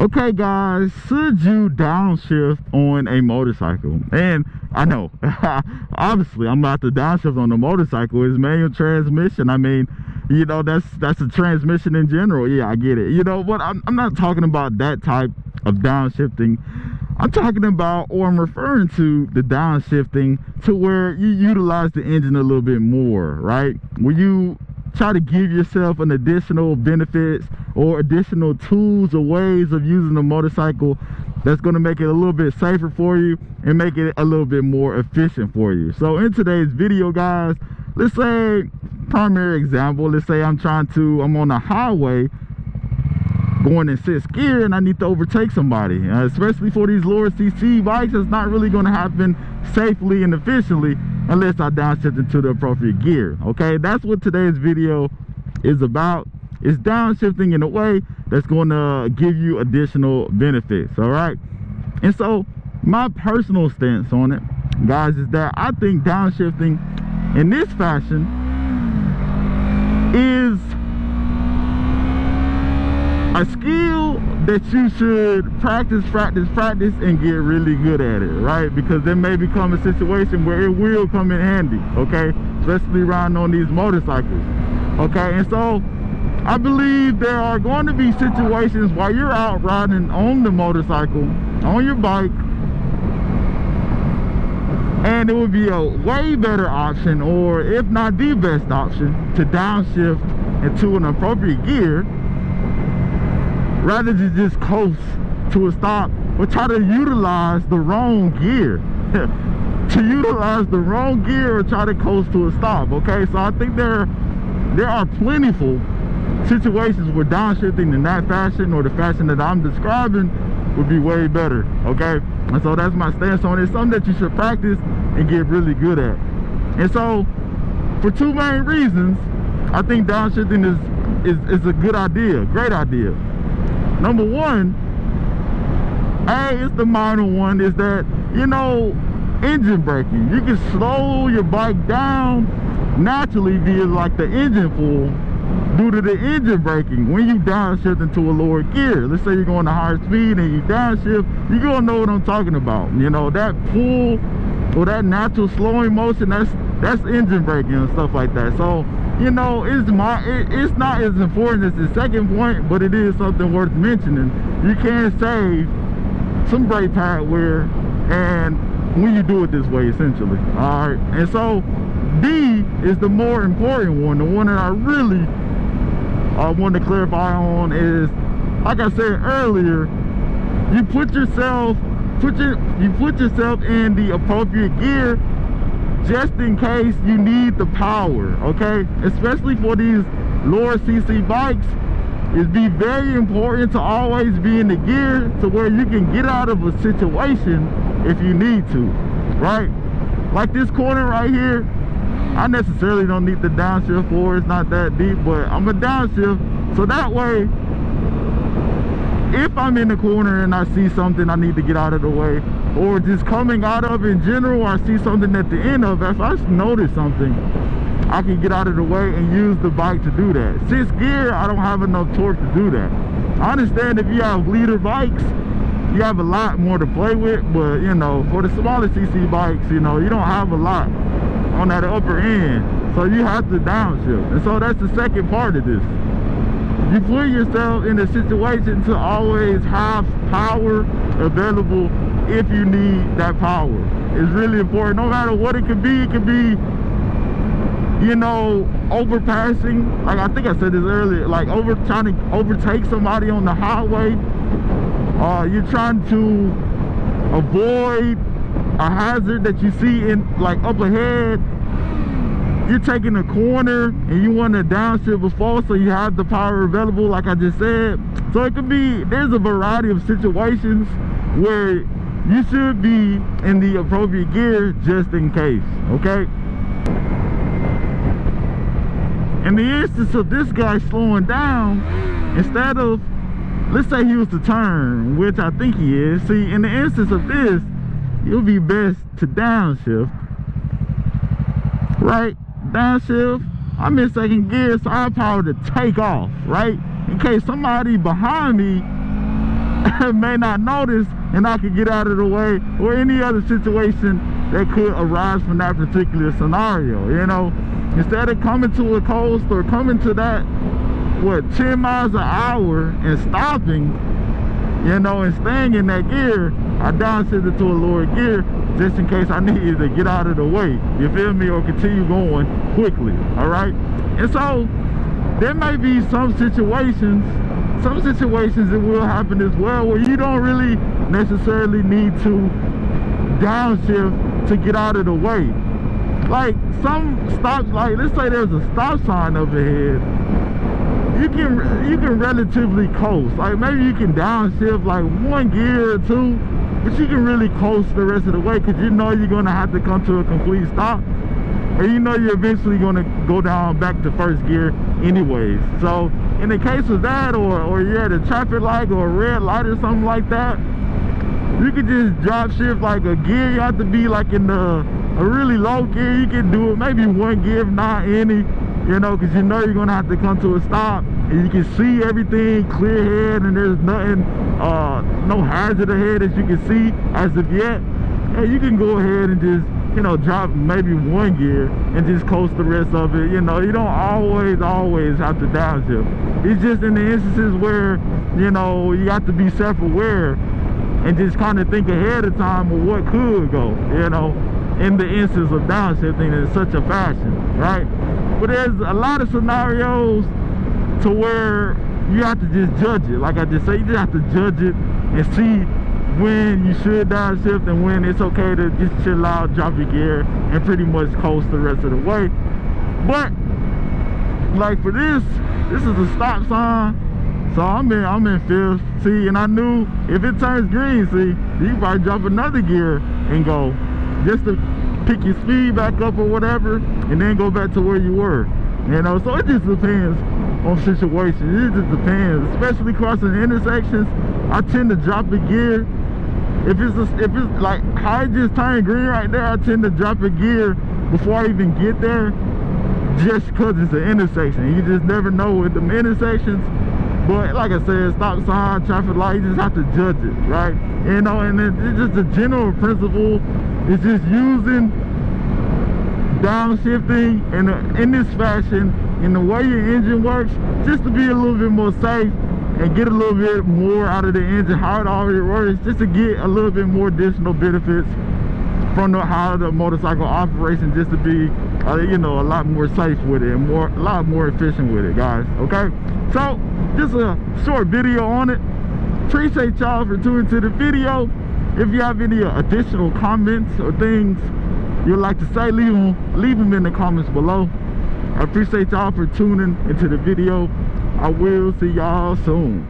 Okay guys, should you downshift on a motorcycle? And I know obviously I'm about to downshift on a motorcycle. It's manual transmission. I mean, you know, that's a transmission in general. Yeah, I get it, you know, but I'm not talking about that type of downshifting. I'm talking about, or I'm referring to the downshifting to where you utilize the engine a little bit more, right? Where you try to give yourself an additional benefits or additional tools or ways of using the motorcycle that's going to make it a little bit safer for you and make it a little bit more efficient for you. So in today's video, guys, let's say, primary example, let's say I'm on a highway going in 6th gear and I need to overtake somebody, especially for these lower cc bikes. It's not really going to happen safely and efficiently unless I downshift into the appropriate gear. Okay, that's what today's video is about. It's downshifting in a way that's going to give you additional benefits. All right, and so my personal stance on it, guys, is that I think downshifting in this fashion is a skill that you should practice and get really good at it, right? Because there may become a situation where it will come in handy, okay? Especially riding on these motorcycles, okay? And so I believe there are going to be situations while you're out riding on the motorcycle, on your bike, and it would be a way better option, or if not the best option, to downshift into an appropriate gear rather than just coast to a stop or try to utilize the wrong gear. To utilize the wrong gear or try to coast to a stop, okay? So I think there are plentiful situations where downshiftting in that fashion, or the fashion that I'm describing, would be way better, okay? And so that's my stance on it. It's something that you should practice and get really good at. And so for two main reasons, I think downshifting is a good idea, great idea. Number one, it's the minor one, is that, you know, engine braking. You can slow your bike down naturally via like the engine pull due to the engine braking when you downshift into a lower gear. Let's say you're going to higher speed and you downshift, you're gonna know what I'm talking about. You know, that pull or that natural slowing motion, that's engine braking and stuff like that. So, you know, it's not as important as the second point, but it is something worth mentioning. You can save some brake pad wear, and when you do it this way, essentially. All right, and so D is the more important one. The one that I really want to clarify on is, like I said earlier, you put yourself in the appropriate gear just in case you need the power, okay? Especially for these lower cc bikes, it'd be very important to always be in the gear to where you can get out of a situation if you need to, right? Like this corner right here, I necessarily don't need the downshift for, it's not that deep, but I'm a downshift, so that way, if I'm in the corner and I see something I need to get out of the way, or just coming out of in general, I see something at the end of, if I notice something, I can get out of the way and use the bike to do that. 6th gear, I don't have enough torque to do that. I understand if you have leader bikes, you have a lot more to play with, but you know, for the smaller cc bikes, you know, you don't have a lot on that upper end, so you have to downshift. And so that's the second part of this. You put yourself in a situation to always have power available if you need that power. It's really important, no matter what it could be. It could be, you know, overpassing, like I think I said this earlier, like trying to overtake somebody on the highway. You're trying to avoid a hazard that you see in like up ahead. You're taking a corner and you want to downshift before, so you have the power available, like I just said. So it could be, there's a variety of situations where you should be in the appropriate gear just in case, okay? In the instance of this guy slowing down, instead of, let's say he was to turn, which I think he is. See, in the instance of this, it would be best to downshift, right? Downshift, I'm in 2nd gear, so I have power to take off, right? In case somebody behind me may not notice, and I could get out of the way, or any other situation that could arise from that particular scenario. You know, instead of coming to a coast or coming to that, what, 10 miles an hour and stopping, you know, and staying in that gear, I downshifted to a lower gear just in case I needed to get out of the way, you feel me, or continue going quickly. All right. And so there may be some situations that will happen as well where you don't really necessarily need to downshift to get out of the way. Like some stops, like let's say there's a stop sign up ahead, you can relatively coast. Like maybe you can downshift like one gear or two, but you can really coast the rest of the way, because you know you're going to have to come to a complete stop, or you know you're eventually going to go down back to first gear anyways. So in the case of that, or you're at a traffic light or a red light or something like that, you could just drop shift like a gear. You have to be like in a really low gear. You can do it maybe one gear, if not any, you know, because you know you're going to have to come to a stop, and you can see everything clear ahead, and there's nothing, no hazard ahead that you can see as of yet. And you can go ahead and just, you know, drop maybe one gear and just coast the rest of it. You know, you don't always have to downshift. It's just in the instances where, you know, you have to be self-aware and just kind of think ahead of time of what could go, you know, in the instance of downshifting in such a fashion, right? But there's a lot of scenarios to where you have to just judge it. Like I just said, you just have to judge it and see when you should downshift and when it's okay to just chill out, drop your gear, and pretty much coast the rest of the way. But like for this is a stop sign, so I'm in fifth. See, and I knew if it turns green, see, you can probably drop another gear and go, just to pick your speed back up or whatever, and then go back to where you were. You know, so it just depends on situations. It just depends, especially crossing intersections. I tend to drop a gear. If it's like how I just turned green right there, I tend to drop a gear before I even get there, just because it's an intersection. You just never know with them intersections. But like I said, stop sign, traffic light, you just have to judge it, right? You know, and it's just a general principle. It's just using downshifting in this fashion, in the way your engine works, just to be a little bit more safe and get a little bit more out of the engine, how it already works, just to get a little bit more additional benefits from how the motorcycle operation, just to be you know, a lot more safe with it and a lot more efficient with it, guys. Okay, so just a short video on it. Appreciate y'all for tuning to the video. If you have any additional comments or things you'd like to say, leave them in the comments below. I appreciate y'all for tuning into the video. I will see y'all soon.